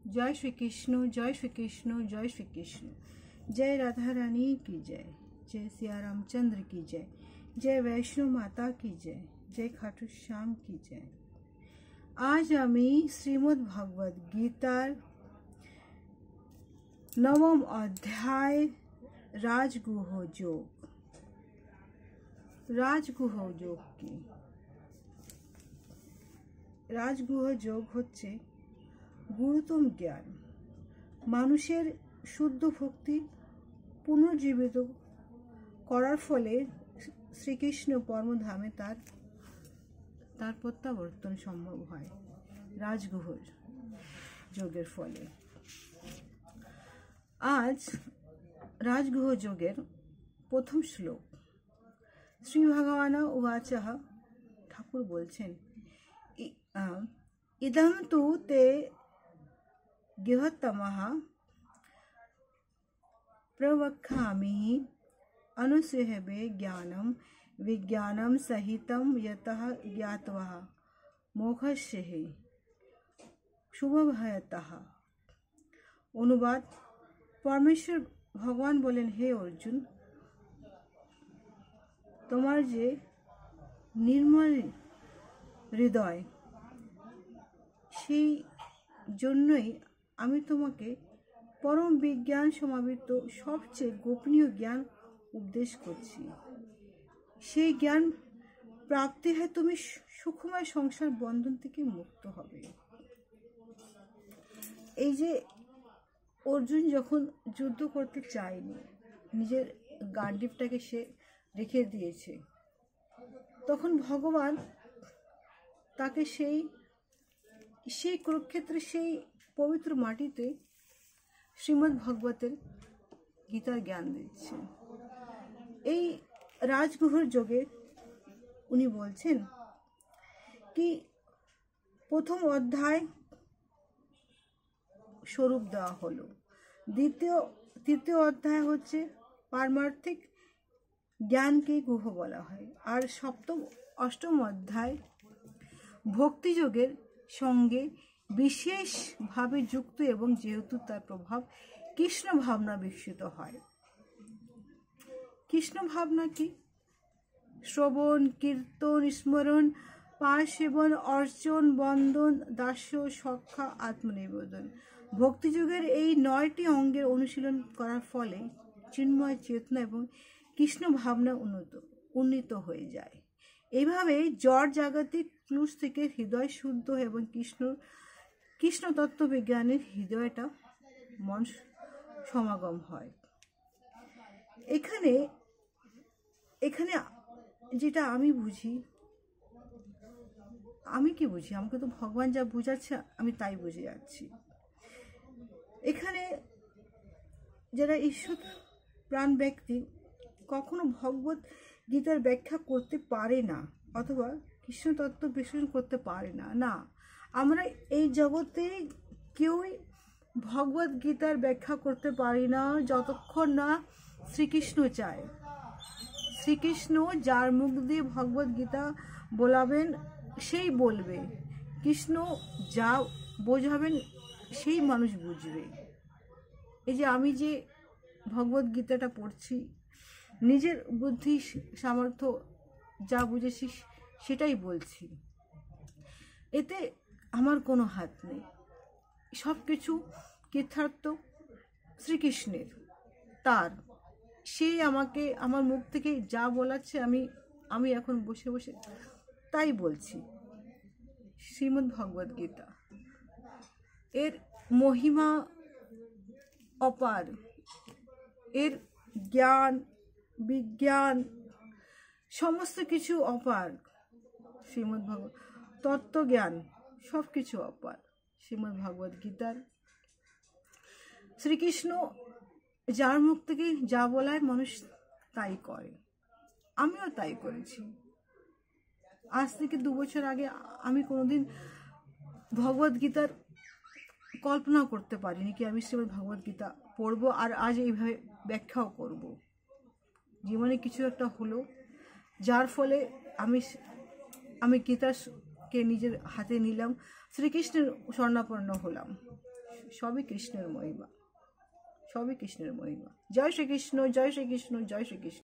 जय श्री कृष्ण, जय श्री कृष्ण, जय श्री कृष्ण। जय राधा रानी की जय, जय सिया रामचंद्र की जय, जय वैष्णो माता की जय, जय खाटू श्याम की जय। आज आमी श्रीमद् भगवद गीतार नवम अध्याय राजगुह योग। राजगुह योग की রাজগুহ যোগ হচ্ছে গুরুতম জ্ঞান, মানুষের শুদ্ধ ভক্তি পুনর্জীবিত করার ফলে শ্রীকৃষ্ণ পরমধামে তার প্রত্যাবর্তন সম্ভব হয় রাজগুহ যোগের ফলে। আজ রাজগুহ যোগের প্রথম শ্লোক। শ্রী ভগবান উবাচঃ, ঠাকুর বলছেন, ইদং তু তে গৃহত্তমঃ প্রবক্ষ্যামি অনুসৃহবে জ্ঞানম বিজ্ঞানম সহিতম যতঃ জ্ঞাত্বা মোক্ষস্যৈ শুভভয়তঃ। অনুবাদ। পরমেশ্বর ভগবান বলেন, হে অর্জুন, তোমার যে নির্মল হৃদয়, সেই জন্যই আমি তোমাকে পরম বিজ্ঞান সমাবৃত সবচেয়ে গোপনীয় জ্ঞান উপদেশ করছি। সেই জ্ঞান প্রাপ্তি হয় তুমি সুখময় সংসার বন্ধন থেকে মুক্ত হবে। এই যে অর্জুন যখন যুদ্ধ করতে চায়নি, নিজের গান্ডীবটাকে সে রেখে দিয়েছে, তখন ভগবান তাকে সেই কুরুক্ষেত্রে সেই পবিত্র মাটিতে শ্রীমদ্ ভগবতের গীতার জ্ঞান দিচ্ছে। এই রাজগুহর যোগে উনি বলছেন কি, প্রথম অধ্যায় স্বরূপ দেওয়া হলো, তৃতীয় অধ্যায় হচ্ছে পারমার্থিক জ্ঞানকে গুহ বলা হয়, আর অষ্টম অধ্যায় ভক্তিযোগের সঙ্গে বিশেষভাবে যুক্ত, এবং যেহেতু তার প্রভাব কৃষ্ণ ভাবনা বিকশিত হয়। কৃষ্ণ ভাবনা কি? শ্রবণ, কীর্তন, স্মরণ, পাঠ সেবন, অর্চন, বন্দন, দাস্য, সখ্যা, আত্মনিবেদন। ভক্তিযোগের এই 9টি অঙ্গের অনুশীলন করার ফলে চিন্ময় চেতনা এবং কৃষ্ণ ভাবনা উন্নীত হয়ে যায়। এইভাবে জড় জাগতিক ক্লুশ থেকে হৃদয় শুদ্ধ এবং কৃষ্ণ তত্ত্ববিজ্ঞানের হৃদয়টা মন সমাগম হয়। এখানে যেটা আমি বুঝি, আমি কি বুঝি, আমাকে তো ভগবান যা বুঝাচ্ছে আমি তাই বুঝে যাচ্ছি। এখানে যারা ঈশ্বর প্রাণ ব্যক্তি কখনো ভগবত গীতার ব্যাখ্যা করতে পারে না, অথবা কৃষ্ণ তত্ত্ব বিশ্লেষণ করতে পারে না। আমরা এই জগতে কেউই ভগবত গীতার ব্যাখ্যা করতে পারি না যতক্ষণ না শ্রীকৃষ্ণ চায়। শ্রীকৃষ্ণ যার মুখ দিয়ে ভগবত গীতা বলাবেন সেই বলবে, কৃষ্ণ যা বোঝাবেন সেই মানুষ বুঝবে। এই যে আমি যে ভগবত গীতাটা পড়ছি, নিজের বুদ্ধি সামর্থ্য যা বুঝেছি সেটাই বলছি, এতে আমার কোনো হাত নেই। সব কিছু কৃতার্থ শ্রীকৃষ্ণের, সে আমাকে আমার মুখ থেকে যা বলাচ্ছে আমি এখন বসে বসে তাই বলছি। শ্রীমদ্ ভগবদ গীতা, এর মহিমা অপার, এর জ্ঞান বিজ্ঞান সমস্ত কিছু অপার। শ্রীমদ্ ভগবত তত্ত্বজ্ঞান সব কিছু অপার শ্রীমদ্ ভগবদ গীতার। শ্রীকৃষ্ণ যার মুখ থেকে যা বলায় মানুষ তাই করে, আমিও তাই করেছি। আজ থেকে 2 বছর আগে আমি কোনোদিন ভগবদ গীতার কল্পনা করতে পারিনি কি আমি শ্রীমদ্ ভগবদ গীতা পড়বো আর আজ এইভাবে ব্যাখ্যাও করব। জীবনে কিছু একটা হলো যার ফলে আমি গীতার কে নিজের হাতে নিলাম, শ্রীকৃষ্ণের স্বর্ণাপন্ন হলাম। সবই কৃষ্ণের মহিমা, সবই কৃষ্ণের মহিমা। জয় শ্রীকৃষ্ণ, জয় শ্রীকৃষ্ণ, জয় শ্রীকৃষ্ণ।